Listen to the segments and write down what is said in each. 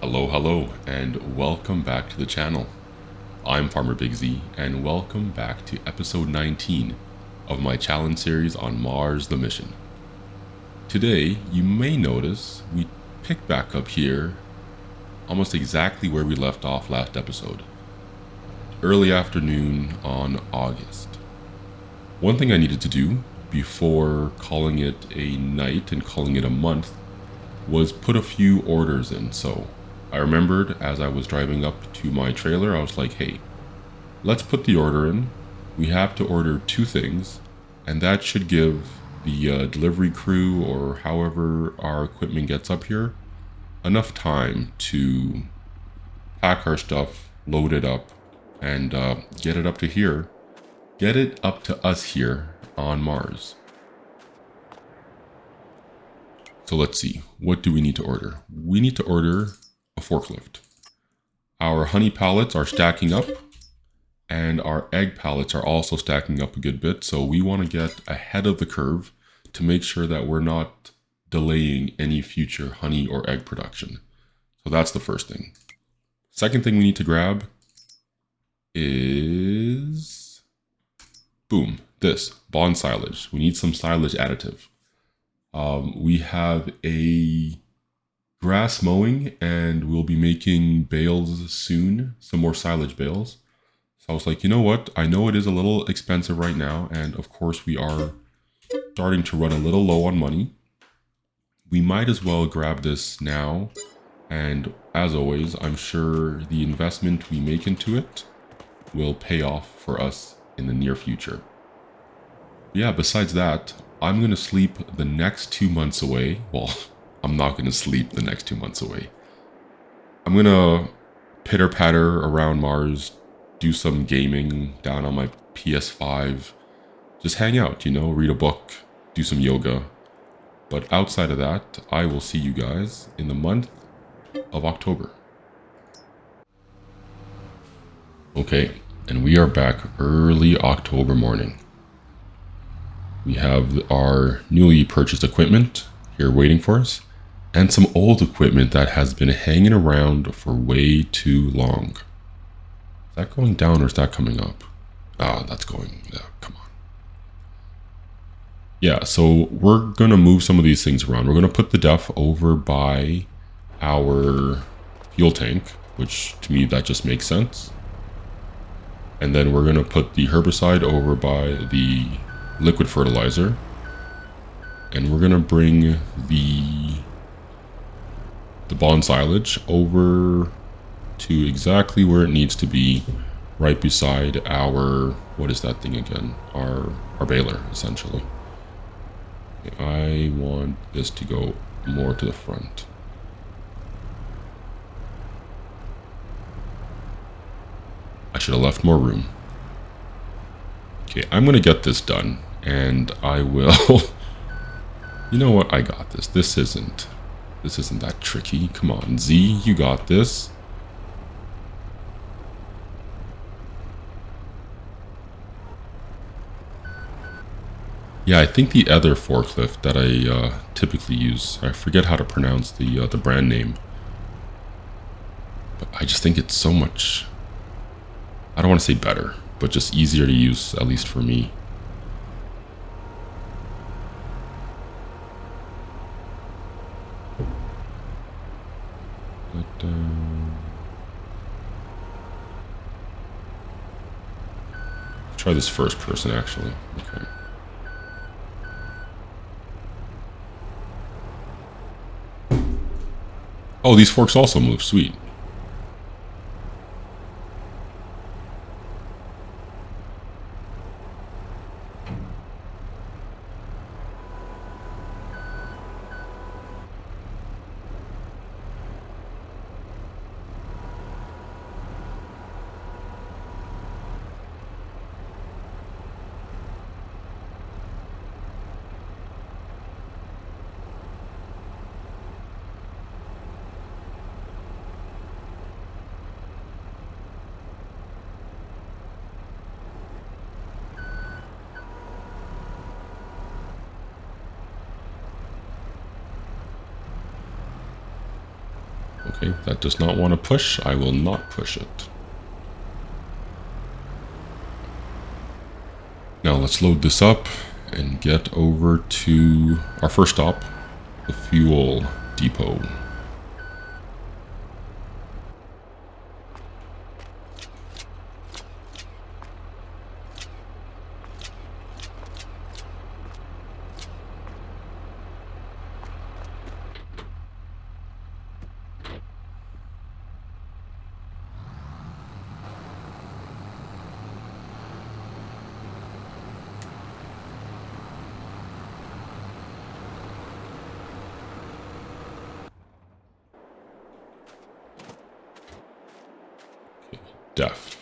Hello, and welcome back to the channel. I'm Farmer Big Z, and welcome back to episode 19 of my challenge series on Mars the Mission. Today, you may notice we pick back up here almost exactly where we left off last episode. Early afternoon on August. One thing I needed to do before calling it a night and calling it a month was put a few orders in. So I remembered as I was driving up to my trailer, I was like, hey, let's put the order in. We have to order 2 things, and that should give the delivery crew, or however our equipment gets up here, enough time to pack our stuff, load it up, and get it up to here. Get it up to us here on Mars. So let's see, what do we need to order? We need to order a forklift. Our honey pallets are stacking up, and our egg pallets are also stacking up a good bit, so we want to get ahead of the curve to make sure that we're not delaying any future honey or egg production. So that's the first thing. Second thing we need to grab is, boom, this, bond silage. We need some silage additive. We have a grass mowing, and we'll be making bales soon, some more silage bales. So I was like, you know what? I know it is a little expensive right now, and of course we are starting to run a little low on money. We might as well grab this now, and as always, I'm sure the investment we make into it will pay off for us in the near future. Yeah, besides that, I'm going to sleep the next 2 months away. Well, I'm not going to sleep the next 2 months away. I'm going to pitter-patter around Mars, do some gaming down on my PS5, just hang out, read a book, do some yoga. But outside of that, I will see you guys in the month of October. Okay, and we are back early October morning. We have our newly purchased equipment here waiting for us, and some old equipment that has been hanging around for way too long. Is that going down or is that coming up? Ah, that's going, yeah, come on. Yeah, so we're gonna move some of these things around. We're gonna put the DEF over by our fuel tank, which to me, that just makes sense. And then we're gonna put the herbicide over by the liquid fertilizer. And we're gonna bring the bond silage over to exactly where it needs to be, right beside our, what is that thing again? Our baler, essentially. I want this to go more to the front. I should have left more room. Okay, I'm gonna get this done, and I will. You know what? I got this. This isn't that tricky. Come on, Z, you got this. Yeah, I think the other forklift that I typically use, I forget how to pronounce the brand name, but I just think it's so much, I don't want to say better, but just easier to use, at least for me. But, try this first person, actually. Okay. Oh, these forks also move. Sweet. Okay, that does not want to push. I will not push it. Now let's load this up and get over to our first stop, the fuel depot. Def.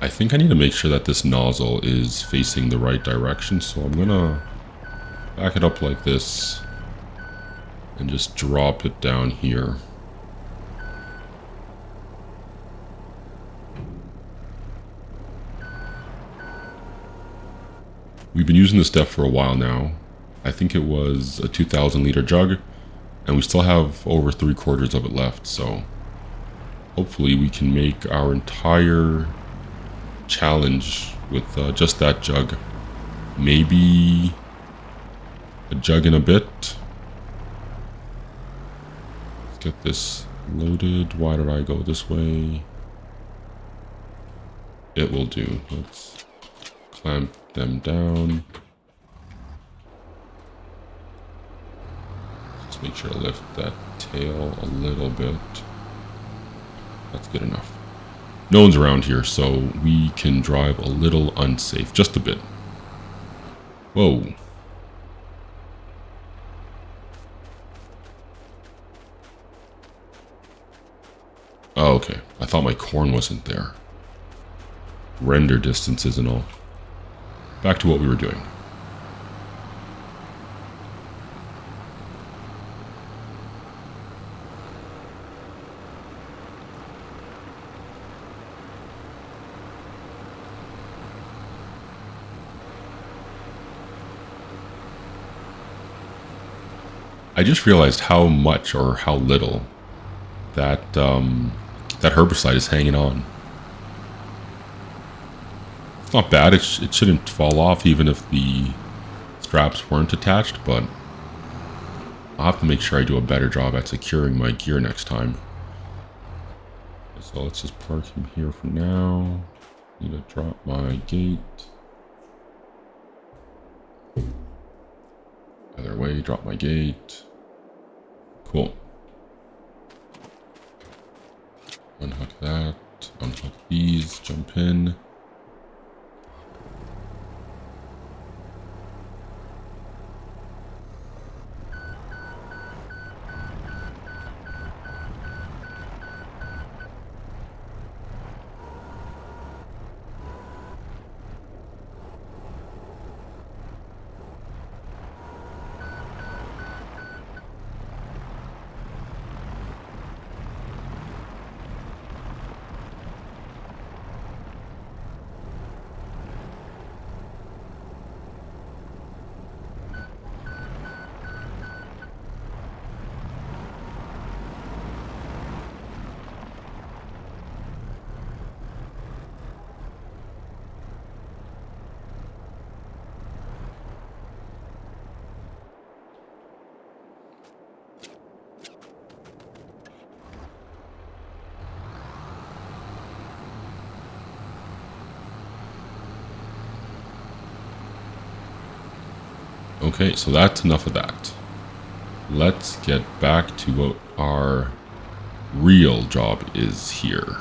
I think I need to make sure that this nozzle is facing the right direction, so I'm gonna back it up like this and just drop it down here. We've been using this depth for a while now. I think it was a 2,000 liter jug, and we still have over 3/4 of it left, so hopefully we can make our entire challenge with just that jug. Maybe a jug and a bit. Let's get this loaded. Why did I go this way? It will do. Let's clamp them down. Just make sure to lift that tail a little bit. That's good enough. No one's around here, so we can drive a little unsafe, just a bit. Whoa. Oh, okay. I thought my corn wasn't there. Render distances and all. Back to what we were doing. I just realized how much or how little that that herbicide is hanging on. It's not bad. It shouldn't fall off even if the straps weren't attached, but I'll have to make sure I do a better job at securing my gear next time. So let's just park him here for now. Need to drop my gate. Either way, drop my gate. Cool. Unhook that. Unhook these. Jump in. Okay, so that's enough of that. let's get back to what our real job is here.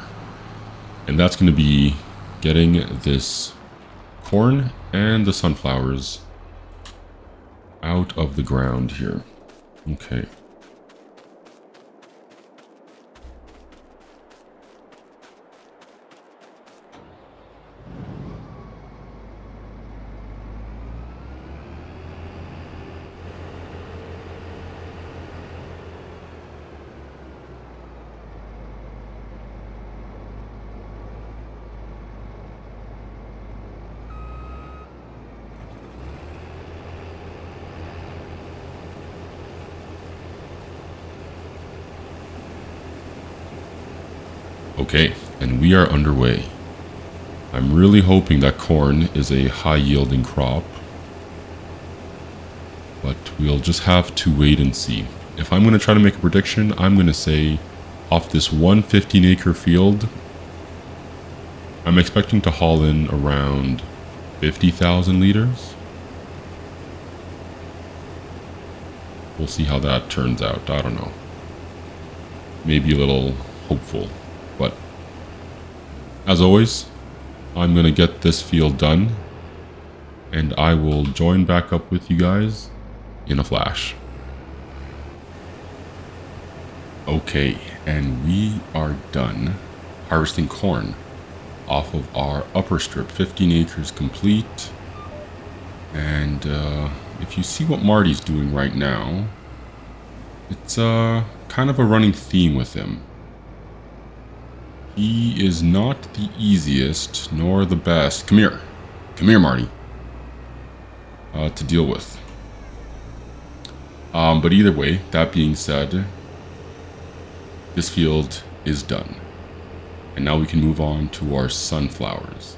And that's going to be getting this corn and the sunflowers out of the ground here. Okay. Okay, and we are underway. I'm really hoping that corn is a high-yielding crop, but we'll just have to wait and see. If I'm going to try to make a prediction, I'm going to say off this 115-acre field, I'm expecting to haul in around 50,000 liters. We'll see how that turns out. I don't know. Maybe a little hopeful. But as always, I'm going to get this field done, and I will join back up with you guys in a flash. Okay, and we are done harvesting corn off of our upper strip. 15 acres complete. And if you see what Marty's doing right now, it's kind of a running theme with him. He is not the easiest nor the best. Come here, Marty, to deal with. But either way, that being said, this field is done. And now we can move on to our sunflowers.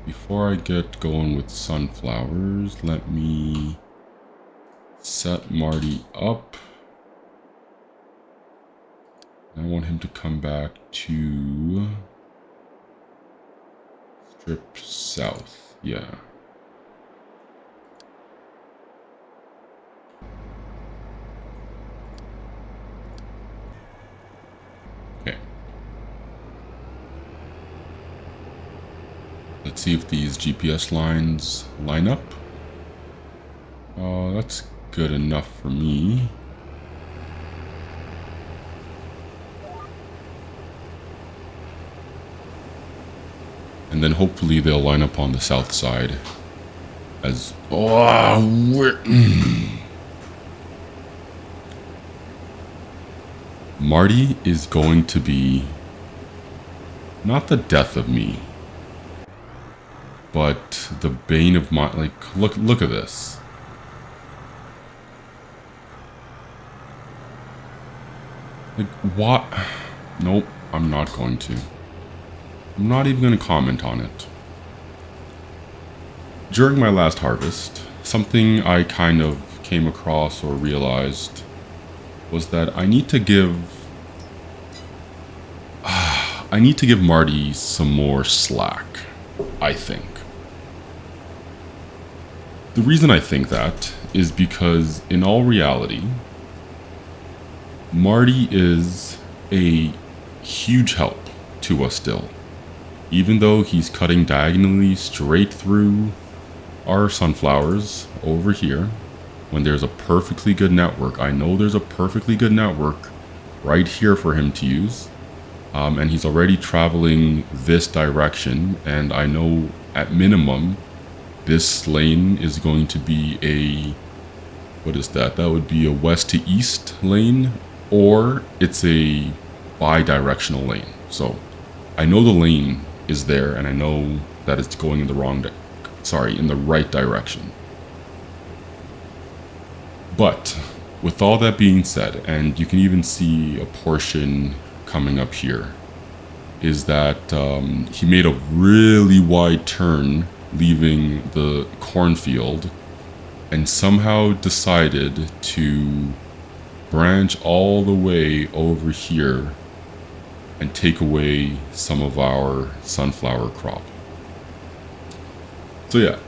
Before I get going with sunflowers, let me set Marty up. I want him to come back to strip south. Yeah. Okay. Let's see if these GPS lines line up. That's good enough for me. And then hopefully they'll line up on the south side as... Marty is going to be not the death of me, but the bane of my... Like, look at this. Like, what? Nope, I'm not going to. I'm not even going to comment on it. During my last harvest, something I kind of came across or realized was that I need to give Marty some more slack, I think. The reason I think that is because in all reality, Marty is a huge help to us still. Even though he's cutting diagonally straight through our sunflowers over here, when there's a perfectly good network. I know there's a perfectly good network right here for him to use. And he's already traveling this direction. And I know at minimum, this lane is going to be a, what is that? That would be a west to east lane, or it's a bi-directional lane. So I know the lane is there, and I know that it's going in the in the right direction. But with all that being said, and you can even see a portion coming up here, is that he made a really wide turn leaving the cornfield and somehow decided to branch all the way over here and take away some of our sunflower crop. So yeah,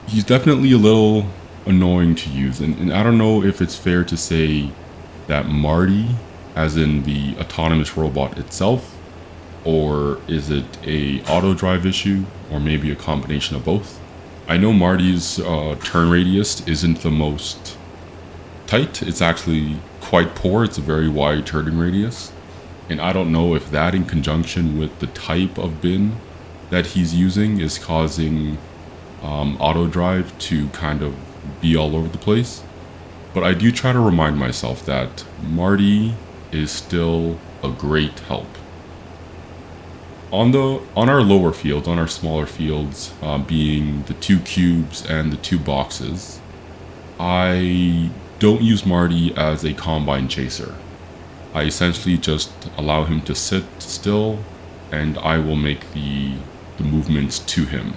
he's definitely a little annoying to use. And I don't know if it's fair to say that Marti, as in the autonomous robot itself, or is it a auto drive issue, or maybe a combination of both. I know Marti's turn radius isn't the most tight. It's actually quite poor. It's a very wide turning radius. And I don't know if that, in conjunction with the type of bin that he's using, is causing auto drive to kind of be all over the place. But I do try to remind myself that Marti is still a great help. On our lower fields, on our smaller fields, being the 2 cubes and the 2 boxes, I don't use Marti as a combine chaser. I essentially just allow him to sit still, and I will make the movements to him.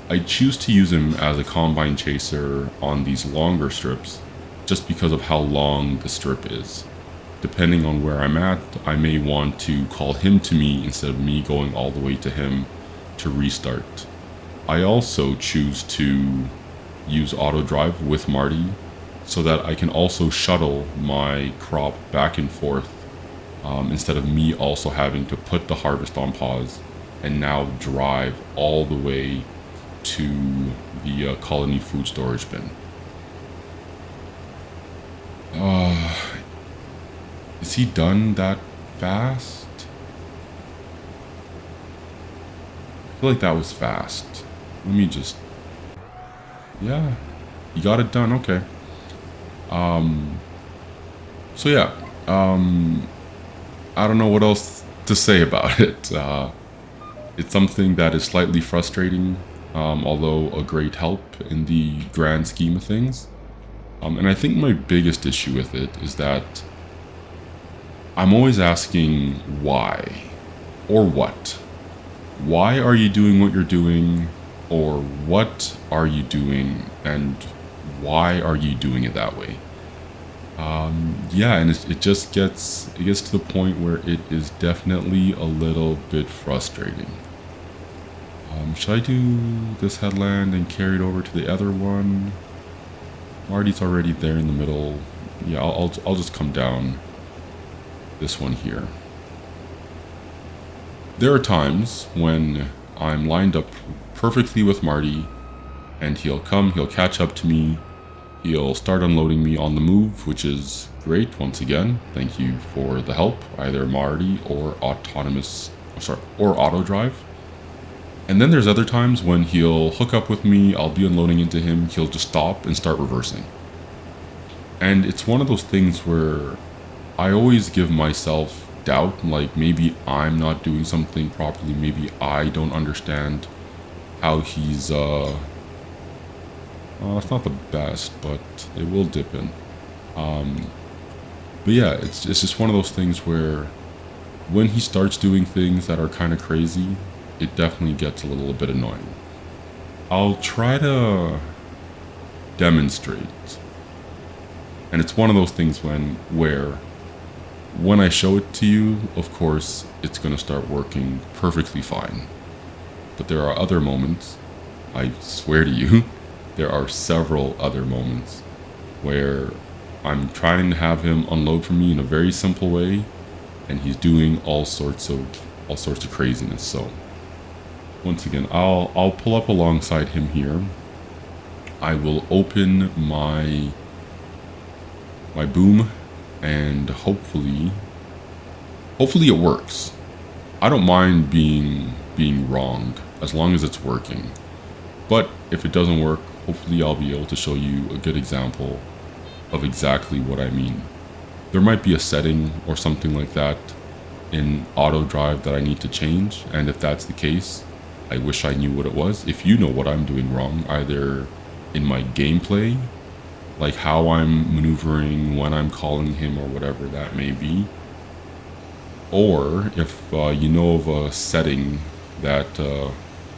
I choose to use him as a combine chaser on these longer strips, just because of how long the strip is. Depending on where I'm at, I may want to call him to me instead of me going all the way to him to restart. I also choose to use auto drive with Marti so that I can also shuttle my crop back and forth instead of me also having to put the harvest on pause and now drive all the way to the colony food storage bin. Is he done that fast? I feel like that was fast. Let me just... Yeah, he got it done, okay. So yeah, I don't know what else to say about it. It's something that is slightly frustrating, although a great help in the grand scheme of things. And I think my biggest issue with it is that I'm always asking why or what. Why are you doing what you're doing, or what are you doing, and why are you doing it that way? Yeah, and it just gets to the point where it is definitely a little bit frustrating. Should I do this headland and carry it over to the other one? Marti's already there in the middle. Yeah, I'll just come down this one here. There are times when I'm lined up perfectly with Marti, and he'll catch up to me, he'll start unloading me on the move, which is great. Once again, thank you for the help, either Marti or auto drive. And then there's other times when he'll hook up with me, I'll be unloading into him, he'll just stop and start reversing. And it's one of those things where I always give myself doubt, like maybe I'm not doing something properly, maybe I don't understand how he's, it's not the best, but it will dip in. But yeah, it's just one of those things where when he starts doing things that are kind of crazy, it definitely gets a little bit annoying. I'll try to demonstrate. And it's one of those things where when I show it to you, of course, it's going to start working perfectly fine. But there are other moments, I swear to you, there are several other moments where I'm trying to have him unload for me in a very simple way, and he's doing all sorts of craziness. So once again, I'll pull up alongside him here. I will open my boom, and hopefully it works. I don't mind being wrong as long as it's working. But if it doesn't work, hopefully I'll be able to show you a good example of exactly what I mean. There might be a setting or something like that in auto drive that I need to change, and if that's the case, I wish I knew what it was. If you know what I'm doing wrong, either in my gameplay, like how I'm maneuvering when I'm calling him or whatever that may be, or if you know of a setting that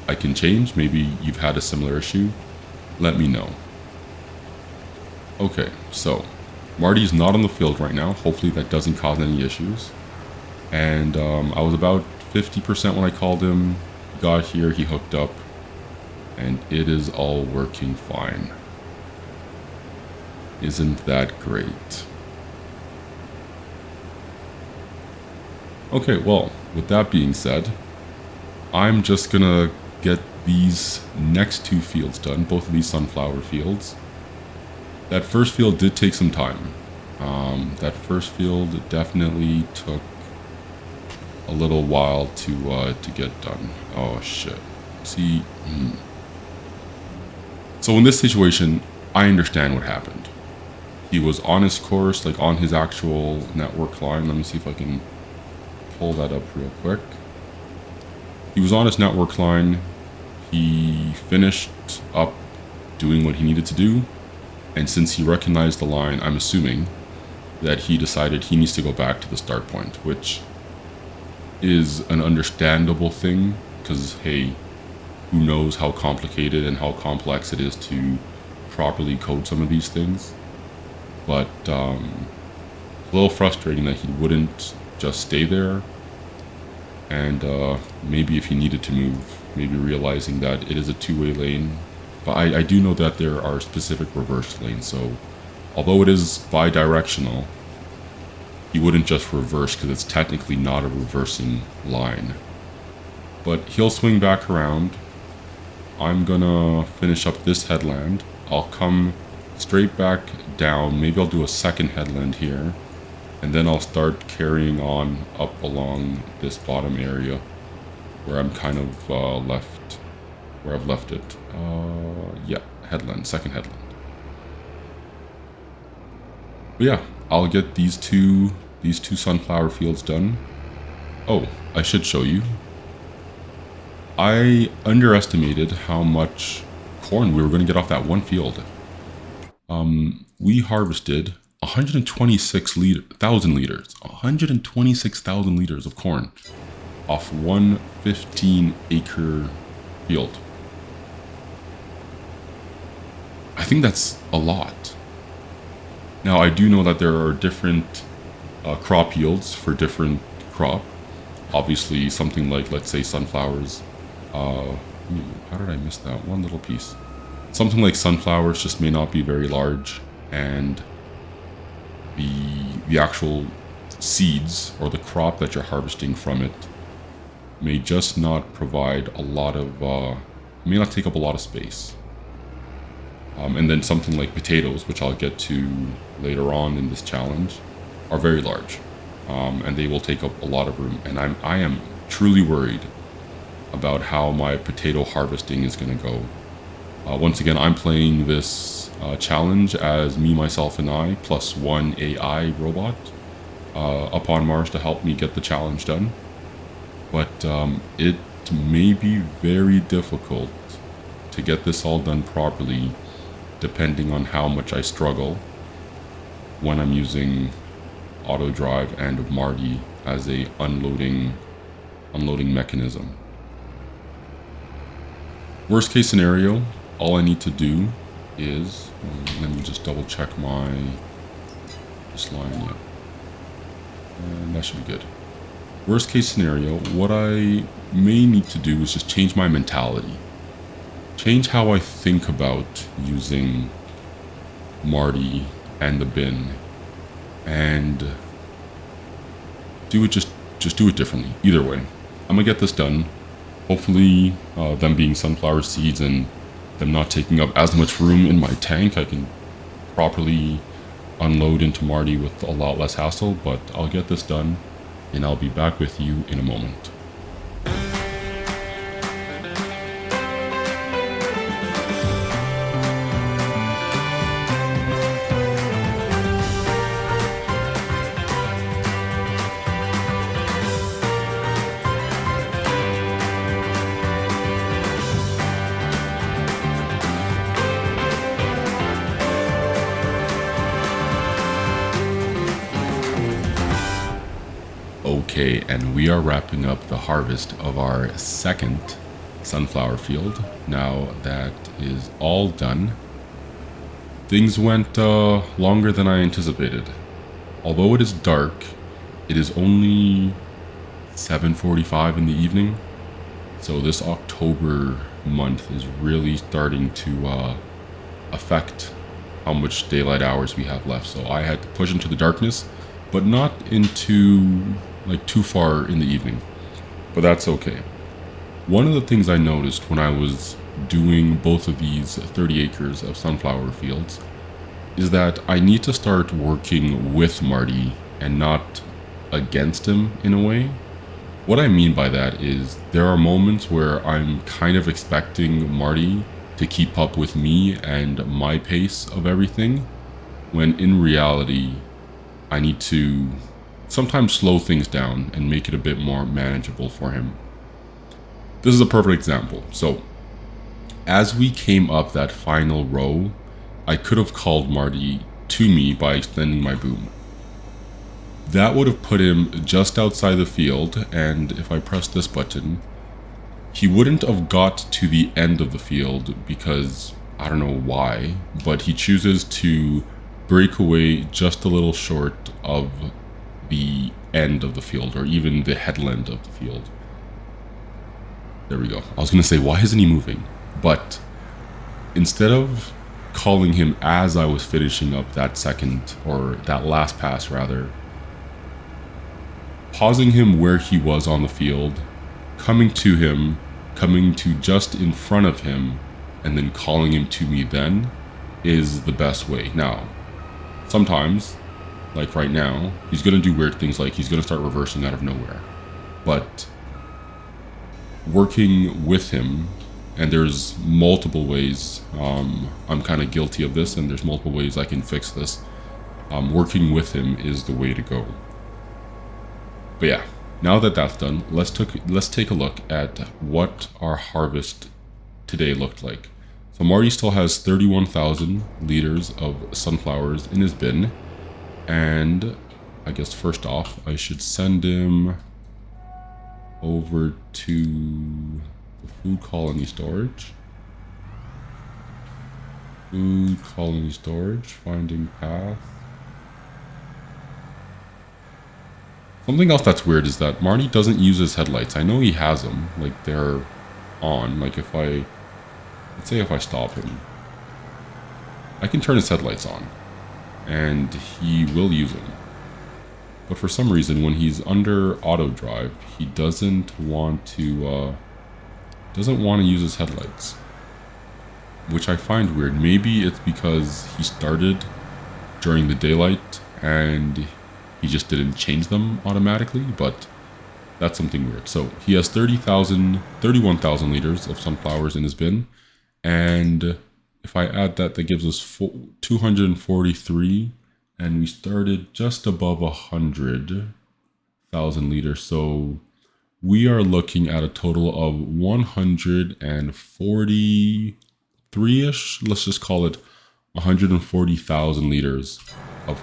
I can change, maybe you've had a similar issue, let me know. Okay, so Marti's not on the field right now. Hopefully that doesn't cause any issues. And I was about 50% when I called him. Got here, he hooked up, and it is all working fine. Isn't that great? Okay, well, with that being said, I'm just gonna get these next two fields done, both of these sunflower fields. That first field did take some time. That first field definitely took a little while to get done. Oh shit. See, so in this situation, I understand what happened. He was on his course, like on his actual network line. Let me see if I can pull that up real quick. He was on his network line. He finished up doing what he needed to do. And since he recognized the line, I'm assuming that he decided he needs to go back to the start point, which is an understandable thing because, hey, who knows how complicated and how complex it is to properly code some of these things. But it's a little frustrating that he wouldn't just stay there. And maybe if he needed to move, maybe realizing that it is a two-way lane. But I do know that there are specific reverse lanes, so although it is bi-directional, he wouldn't just reverse because it's technically not a reversing line. But he'll swing back around. I'm gonna finish up this headland. I'll come straight back down. Maybe I'll do a second headland here. And then I'll start carrying on up along this bottom area where I'm kind of where I've left it. Yeah, headland, second headland. But yeah, I'll get these two sunflower fields done. Oh, I should show you. I underestimated how much corn we were going to get off that one field. We harvested 126,000 liters. 126,000 liters of corn off one 15-acre field. I think that's a lot. Now, I do know that there are different crop yields for different crop. Obviously, something like, let's say, sunflowers. How did I miss that one little piece? Something like sunflowers just may not be very large, and the actual seeds or the crop that you're harvesting from it may just not provide a lot of, may not take up a lot of space. And then something like potatoes, which I'll get to later on in this challenge, are very large, and they will take up a lot of room. And I am truly worried about how my potato harvesting is going to go. Once again, I'm playing this challenge as me, myself, and I, plus one AI robot up on Mars to help me get the challenge done. But it may be very difficult to get this all done properly, depending on how much I struggle when I'm using auto drive and Marti as a unloading mechanism. Worst case scenario, all I need to do is, let me just double check this line, yeah. And that should be good. Worst case scenario, what I may need to do is just change my mentality. Change how I think about using Marti and the bin, and do it just do it differently. Either way, I'm gonna get this done. Hopefully, them being sunflower seeds and them not taking up as much room in my tank, I can properly unload into Marti with a lot less hassle. But I'll get this done, and I'll be back with you in a moment. Okay, and we are wrapping up the harvest of our second sunflower field. Now that is all done. Things went longer than I anticipated. Although it is dark, it is only 7:45 in the evening. So this October month is really starting to affect how much daylight hours we have left. So I had to push into the darkness, but not into like too far in the evening. But that's okay. One of the things I noticed when I was doing both of these 30 acres of sunflower fields is that I need to start working with Marti and not against him in a way. What I mean by that is there are moments where I'm kind of expecting Marti to keep up with me and my pace of everything, when in reality, I need to sometimes slow things down and make it a bit more manageable for him. This is a perfect example. So, as we came up that final row, I could have called Marti to me by extending my boom. That would have put him just outside the field, and if I press this button, he wouldn't have got to the end of the field because I don't know why, but he chooses to break away just a little short of the end of the field, or even the headland of the field. There we go. I was going to say, why isn't he moving? But instead of calling him as I was finishing up that second, or that last pass rather, pausing him where he was on the field, coming to him, coming to just in front of him, and then calling him to me then is the best way. Now, sometimes, like right now, he's going to do weird things like he's going to start reversing out of nowhere. But working with him, and there's multiple ways, I'm kind of guilty of this, and there's multiple ways I can fix this. Working with him is the way to go. But yeah, now that that's done, let's take a look at what our harvest today looked like. So Marti still has 31,000 liters of sunflowers in his bin, and I guess first off, I should send him over to the food colony storage. Food colony storage, finding path. Something else that's weird is that Marti doesn't use his headlights. I know he has them, like they're on. Like let's say if I stop him, I can turn his headlights on, and he will use them. But for some reason, when he's under auto drive, he doesn't want to use his headlights, which I find weird. Maybe it's because he started during the daylight and he just didn't change them automatically, but that's something weird. So he has 31,000 liters of sunflowers in his bin, and if I add that, that gives us 243, and we started just above 100,000 liters. So we are looking at a total of 143-ish, let's just call it 140,000 liters of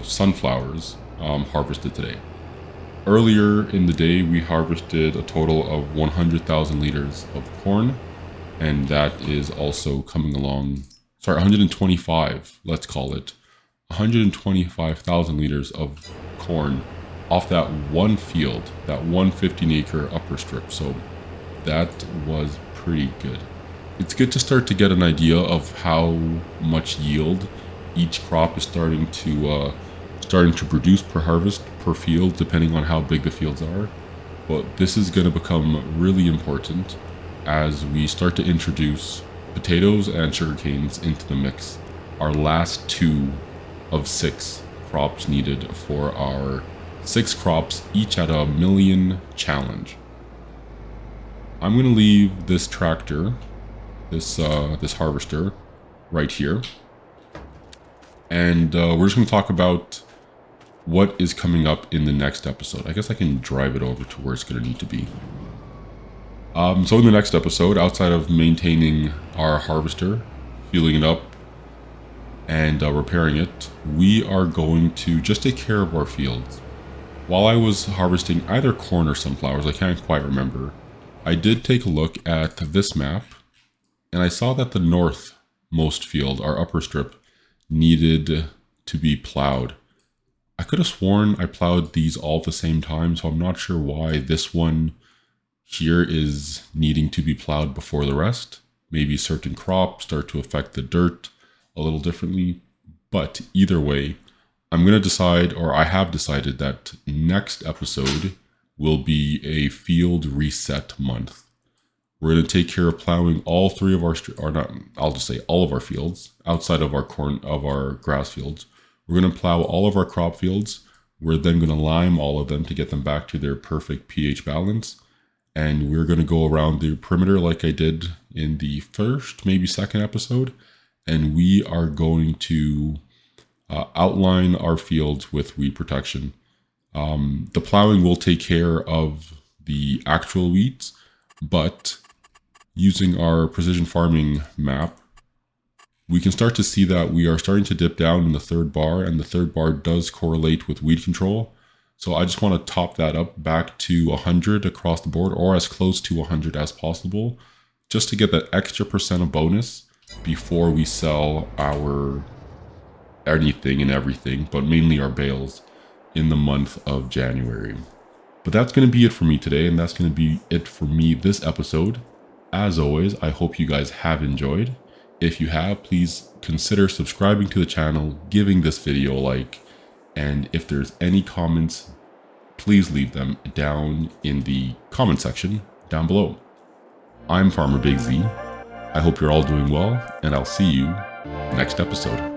sunflowers harvested today. Earlier in the day, we harvested a total of 100,000 liters of corn, and that is also coming along. Sorry, 125, let's call it 125,000 liters of corn off that one field, that 115-acre upper strip. So that was pretty good. It's good to start to get an idea of how much yield each crop is starting to produce per harvest, per field, depending on how big the fields are. But this is going to become really important as we start to introduce potatoes and sugarcanes into the mix. Our last 2 of 6 crops needed for our 6 crops, each at $1 million challenge. I'm going to leave this tractor, this harvester, right here. And we're just going to talk about what is coming up in the next episode. I guess I can drive it over to where it's going to need to be. So in the next episode, outside of maintaining our harvester, fueling it up, and repairing it, we are going to just take care of our fields. While I was harvesting either corn or sunflowers, I can't quite remember, I did take a look at this map, and I saw that the northmost field, our upper strip, needed to be plowed. I could have sworn I plowed these all at the same time, so I'm not sure why this one here is needing to be plowed before the rest. Maybe certain crops start to affect the dirt a little differently. But either way, I'm going to decide, or I have decided, that next episode will be a field reset month. We're going to take care of plowing all three of our, or not, I'll just say all of our fields outside of our corn, of our grass fields. We're going to plow all of our crop fields. We're then going to lime all of them to get them back to their perfect pH balance. And we're going to go around the perimeter like I did in the first, maybe second episode. And we are going to outline our fields with weed protection. The plowing will take care of the actual weeds, but using our precision farming map, we can start to see that we are starting to dip down in the third bar, and the third bar does correlate with weed control. So I just want to top that up back to 100 across the board, or as close to 100 as possible, just to get that extra % of bonus before we sell our anything and everything, but mainly our bales, in the month of January. But that's going to be it for me today, and that's going to be it for me this episode. As always, I hope you guys have enjoyed. If you have, please consider subscribing to the channel, giving this video a like, and if there's any comments, please leave them down in the comment section down below. I'm Farmer Big Z. I hope you're all doing well, and I'll see you next episode.